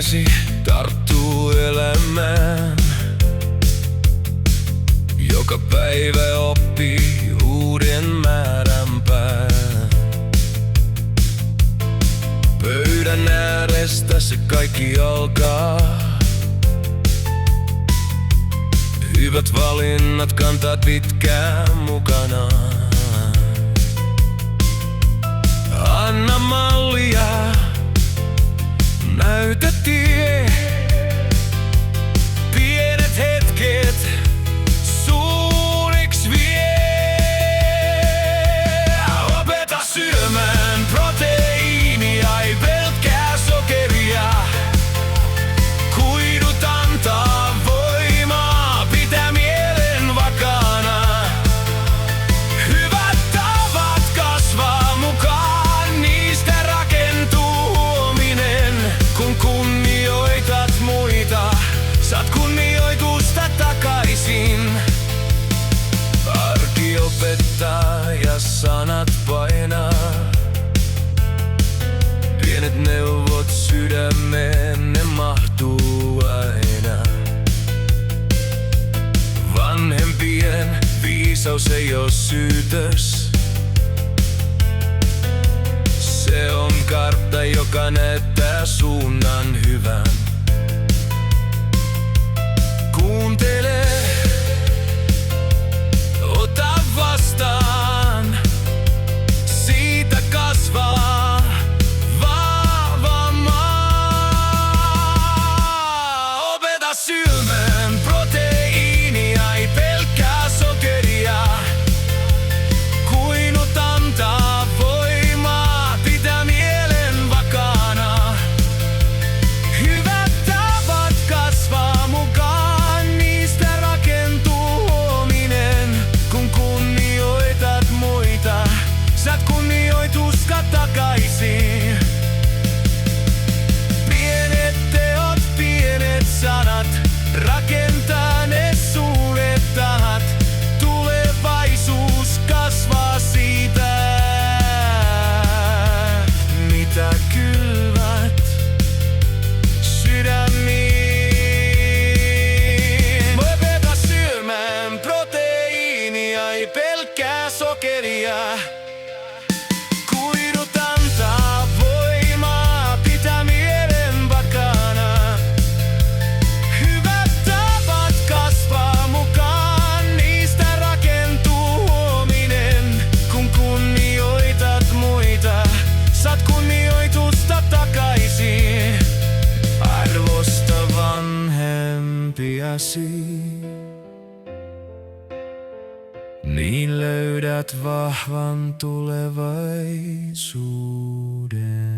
Ikäsi tarttuu elämään. Joka päivä oppii uuden määränpään. Pöydän äärestä se kaikki alkaa. Hyvät valinnat kantaat pitkään mukanaan. Anna mallia, näytä tie. Pienet hetket suuriks vie. Opeta syömään proteiinia, ei pelkkää sokeria. Kuidut antaa voimaa, pitää mielen vakaana. Hyvät tavat kasvaa mukaan, niistä rakentuu huominen. Kun kunnioitat muita, saat kunnioitusta takaisin. Arki opettaa ja sanat painaa. Pienet neuvot sydämeen, ne mahtuu aina. Vanhempien viisaus ei oo syytös. Se on kartta, joka näyttää suunnan hyvän. Kuuntele, ota vastaan, siitä kasvaa vahva maa. Opeta syömään proteiinia, ei pelkkää sokeria. Kuidut antaa voimaa, pitää mielen vakaana. Hyvät tavat kasvaa mukaan, niistä rakentuu huominen. Kun kunnioitat muita, saat kunnioitusta takaisin. Pienet teot, pienet sanat, rakentaa ne suuret tahat. Tulevaisuus kasvaa siitä, mitä kylvät sydämiin. Opeta syömään proteiinia, ei pelkkää sokeria. Kuidut antaa voimaa, pitää mielen vakaana. Hyvät tavat kasvaa mukaan, niistä rakentuu huominen. Kun kunnioitat muita, saat kunnioitusta takaisin. Arvosta vanhempiasi, niin löydät vahvan tulevaisuuden.